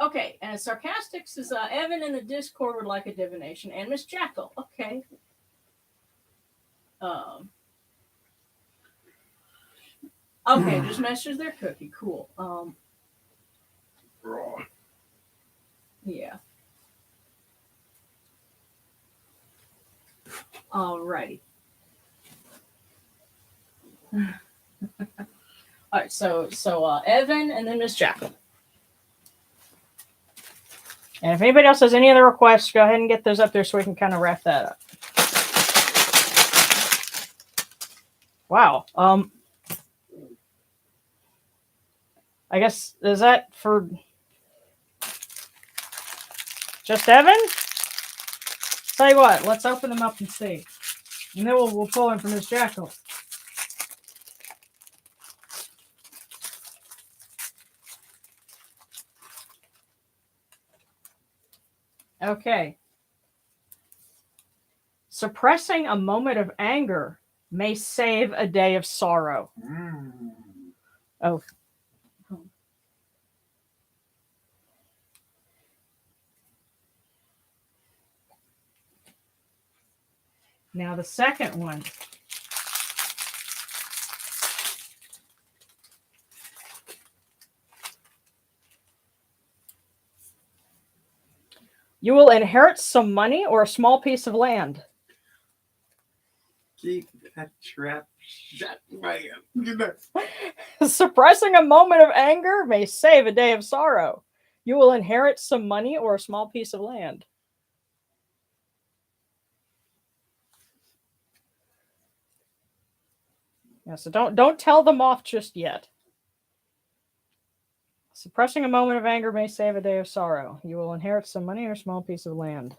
Okay, and Sarcastic says, Evan in the Discord would like a divination, and Miss Jackal. Okay. Okay, just message their cookie. Cool. Yeah. Alrighty. All right, so Evan and then Miss Jackal. And if anybody else has any other requests, go ahead and get those up there so we can kind of wrap that up. Wow. I guess, is that for just Evan? Tell you what, let's open them up and see. And then we'll pull in from Miss Jackal. Okay. Suppressing a moment of anger may save a day of sorrow. Oh. Now the second one. You will inherit some money or a small piece of land. Keep that trap shut, man. Suppressing a moment of anger may save a day of sorrow. You will inherit some money or a small piece of land. Yeah, so don't tell them off just yet. Suppressing a moment of anger may save a day of sorrow. You will inherit some money or a small piece of land.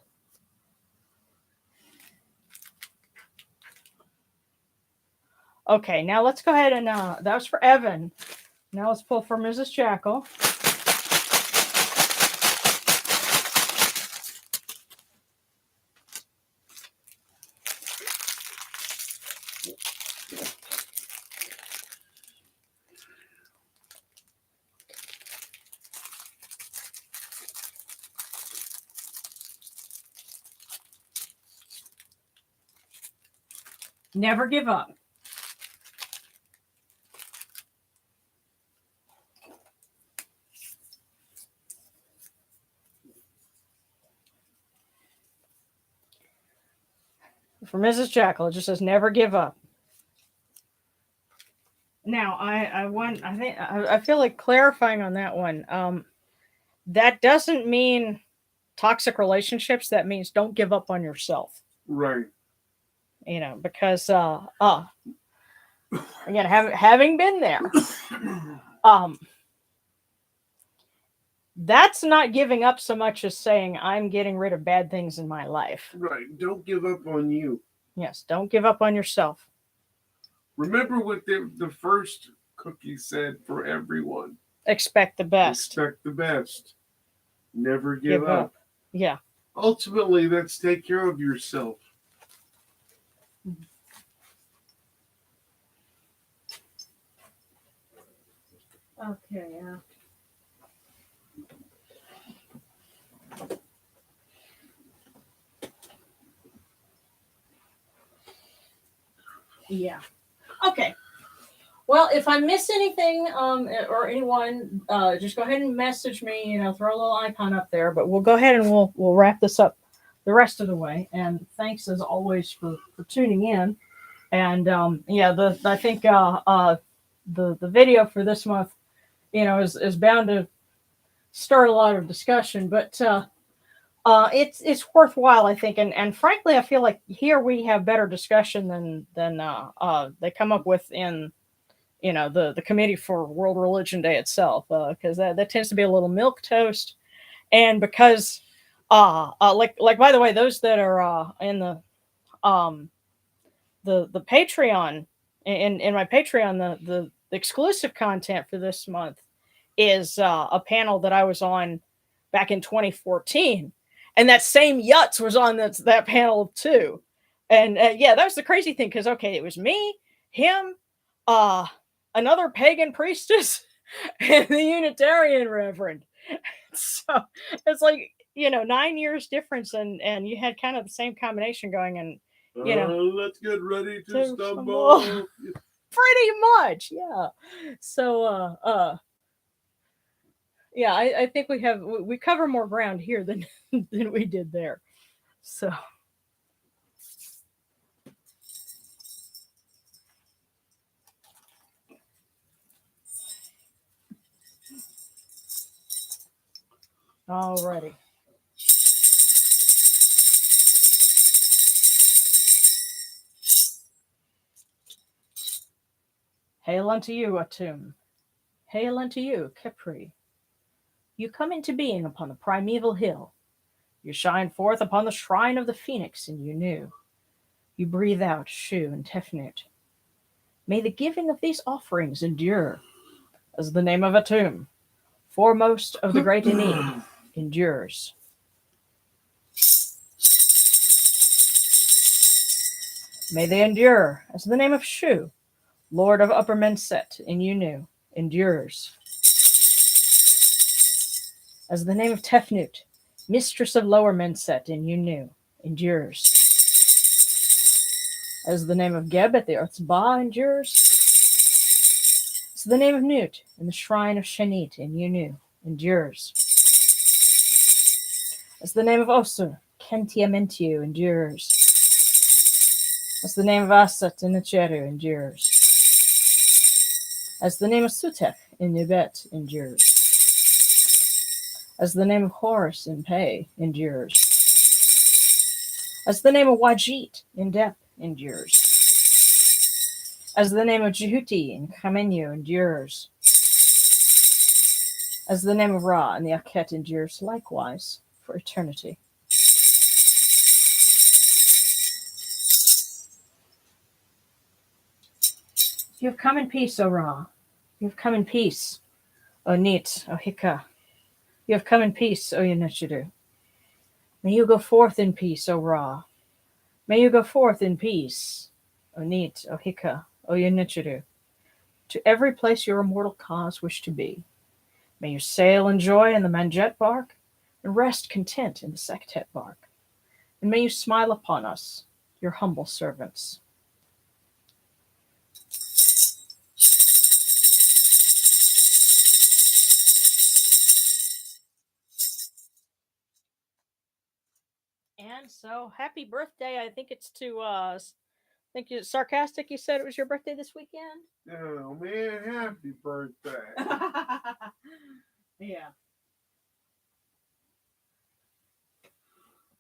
Okay, now let's go ahead and that was for Evan. Now let's pull for Mrs. Jackal. Never give up. For Mrs. Jackal, it just says never give up. Now, I feel like clarifying on that one. That doesn't mean toxic relationships. That means don't give up on yourself. Right. You know, because again, having been there, that's not giving up so much as saying I'm getting rid of bad things in my life. Right. Don't give up on you. Yes, don't give up on yourself. Remember what the first cookie said for everyone. Expect the best. Expect the best. Never give up. Yeah. Ultimately, that's take care of yourself. Okay. Yeah. Okay. Well, if I miss anything, or anyone, just go ahead and message me. You know, throw a little icon up there. But we'll go ahead and we'll wrap this up the rest of the way. And thanks as always for tuning in. And I think the video for this month, you know, is bound to start a lot of discussion. But it's worthwhile, I think, and frankly, I feel like here we have better discussion than they come up with in, you know, the Committee for World Religion Day itself, because that tends to be a little milk toast, and because like by the way, those that are in the Patreon, in my Patreon, the exclusive content for this month is a panel that I was on back in 2014. And that same Yutz was on that panel too. And yeah, that was the crazy thing, because okay, it was me, him, another pagan priestess, and the Unitarian Reverend. So it's like, you know, 9 years difference, and you had kind of the same combination going, and you know, let's get ready to stumble. Pretty much, yeah. So yeah, I think we cover more ground here than than we did there. So alrighty. Hail unto you, Atum. Hail unto you, Capri. You come into being upon the primeval hill. You shine forth upon the shrine of the phoenix, and you knew. You breathe out Shu and Tefnut. May the giving of these offerings endure, as the name of Atum, foremost of the great Enid, endures. May they endure, as the name of Shu, Lord of Upper Menset in Yunu, endures. As the name of Tefnut, Mistress of Lower Menset in Yunu, endures. As the name of Geb at the Earth's Ba endures. As the name of Nut in the Shrine of Shanit in Yunu, endures. As the name of Osur, Kentiamentiu, endures. As the name of Asat in Necheru endures. As the name of Sutek in Nubet endures. As the name of Horus in Pei endures. As the name of Wajit in Dep endures. As the name of Jehuti and Kamenyu endures, as the name of Ra and the Akhet endures likewise for eternity. You have come in peace, O Ra. You have come in peace, O Neith, O Heka. You have come in peace, O Yenichidu. May you go forth in peace, O Ra. May you go forth in peace, O Neith, O Heka, O Yenichidu, to every place your immortal cause wish to be. May you sail in joy in the Manjet bark, and rest content in the Sektet bark. And may you smile upon us, your humble servants. And so, happy birthday! I think it's to think it's sarcastic. You said it was your birthday this weekend. Oh man, happy birthday! Yeah.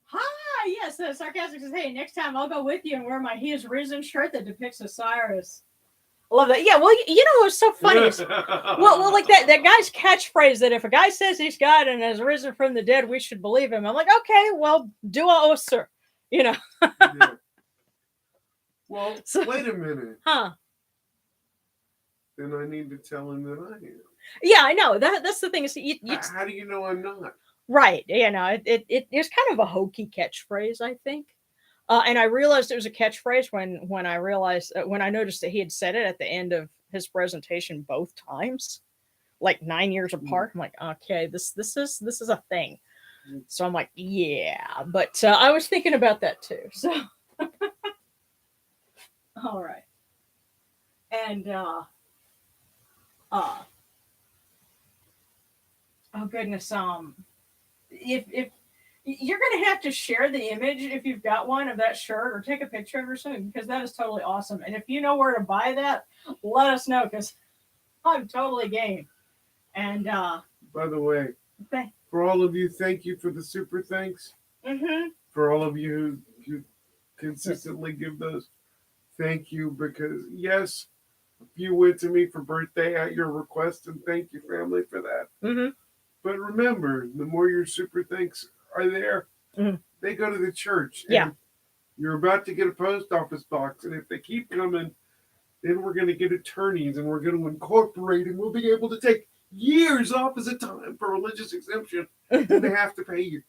Hi, yes, sarcastic says, hey, next time I'll go with you and wear my He is Risen shirt that depicts Osiris. I love that. Yeah, well, you know what's so funny? well, like that guy's catchphrase that if a guy says he's God and has risen from the dead, we should believe him. I'm like, okay, well, do a Osir, you know. Yeah. Well, So- wait a minute. Huh. Then I need to tell him that I am. Yeah, I know. That's the thing. Is How do you know I'm not? right. You know, it was kind of a hokey catchphrase, I think. And I realized it was a catchphrase when I realized when I noticed that he had said it at the end of his presentation both times, like 9 years apart. I'm like, okay, this is a thing. So I'm like, yeah. But I was thinking about that too. So all right. And oh goodness, if you're going to have to share the image if you've got one of that shirt or take a picture of it or something, because that is totally awesome. And if you know where to buy that, let us know, because I'm totally game. And By the way, okay. for all of you, thank you for the super thanks. Mm-hmm. For all of you who consistently give those, thank you, because yes, a few went to me for birthday at your request, and thank you, family, for that. Mm-hmm. But remember, the more your super thanks are there, they go to the church. Yeah. And you're about to get a post office box, and if they keep coming, then we're going to get attorneys, and we're going to incorporate, and we'll be able to take years off as a time for religious exemption, and they have to pay you.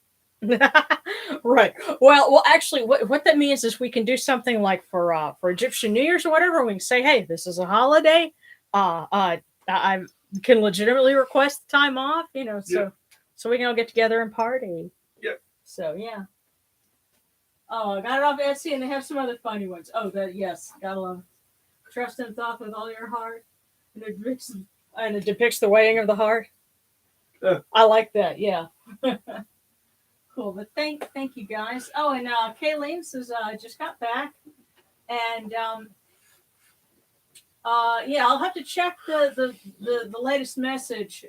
Right. Well, actually, what that means is we can do something like for Egyptian New Year's or whatever. We can say, hey, this is a holiday. I can legitimately request time off. You know, so we can all get together and party. Yep. So yeah. Oh, I got it off Etsy, and they have some other funny ones. Oh, yes, gotta love it. Trust in thought with all your heart, and it depicts the weighing of the heart. I like that. Yeah. Cool, but thank you guys. Oh, and Kayleen says just got back, and yeah, I'll have to check the latest message.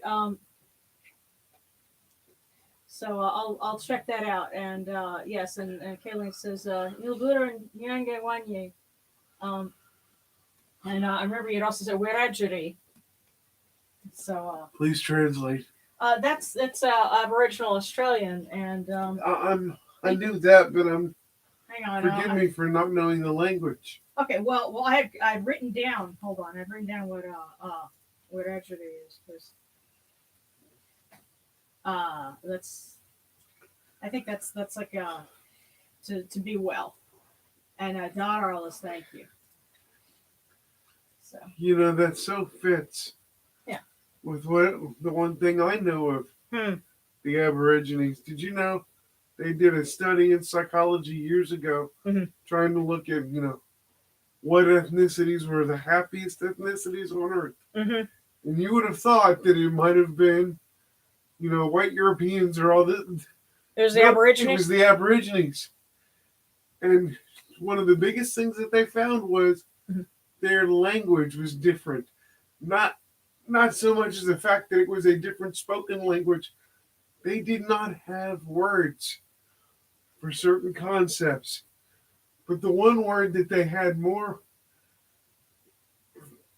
So I'll check that out. And yes, and Kayleen says Nilbura and Nyange Wanye. And I remember you'd also said Wiradjuri. So Please translate. that's Aboriginal Australian, and I knew that, but hang on. forgive me for not knowing the language. Okay, well, I've written down. Hold on, I've written down what Wiradjuri is, because I think that's like to be well, and Darl is thank you. So You know, that so fits. Yeah. With the one thing I know of the Aborigines. Did you know they did a study in psychology years ago trying to look at, what ethnicities were the happiest ethnicities on Earth? And you would have thought that it might have been, white Europeans or all this. it was the Aborigines. It was the Aborigines. And one of the biggest things that they found was their language was different. Not so much as the fact that it was a different spoken language. They did not have words for certain concepts. But the one word that they had more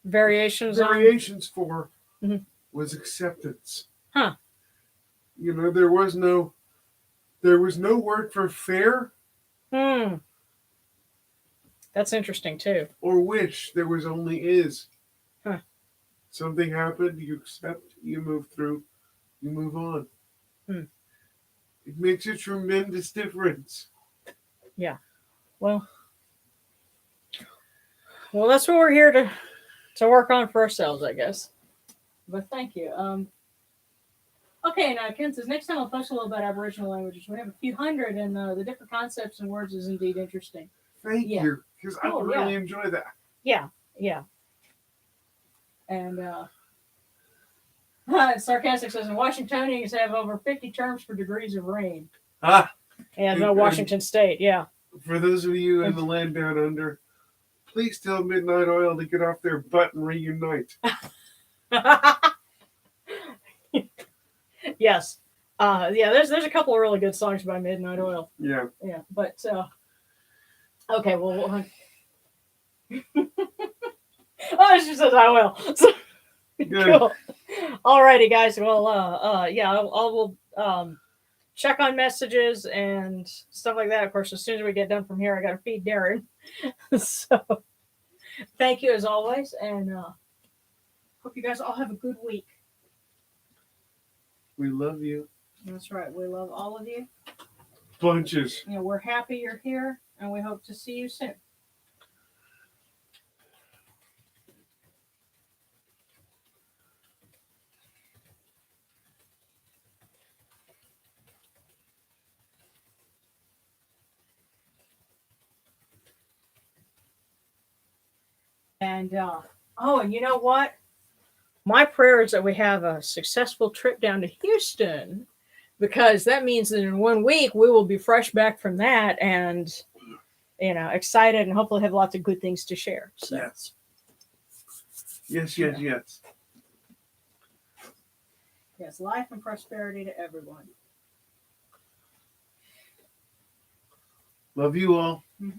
variations on. variations for Mhm. was acceptance. Huh. You know, there was no word for fair Hmm. That's interesting too. or wish. There was only is. Huh. Something happened, you accept, you move through, you move on. Hmm. It makes a tremendous difference. Well, that's what we're here to work on for ourselves, I guess. But thank you. Okay, now Ken says next time I'll post a little about Aboriginal languages. We have a few hundred, and the different concepts and words is indeed interesting. Thank Yeah. you, because I Cool, really enjoy that. Yeah. And Sarcastic says, Washingtonians have over 50 terms for degrees of rain. Ah, And Washington State, yeah. for those of you in the land down under, please tell Midnight Oil to get off their butt and reunite. Yes. Yeah, there's a couple of really good songs by Midnight Oil. Yeah. Yeah, but okay, well oh, she says I will. So, cool. Alrighty, guys. Well, yeah, I will check on messages and stuff like that. Of course, as soon as we get done from here, I got to feed Darren. So, thank you as always, and hope you guys all have a good week. We love you. That's right. We love all of you. Bunches. You know, we're happy you're here, and we hope to see you soon. And and you know what? My prayer is that we have a successful trip down to Houston, because that means that in 1 week we will be fresh back from that and excited and hopefully have lots of good things to share. So. Yes. Yes. Yes, life and prosperity to everyone. Love you all. Mm-hmm.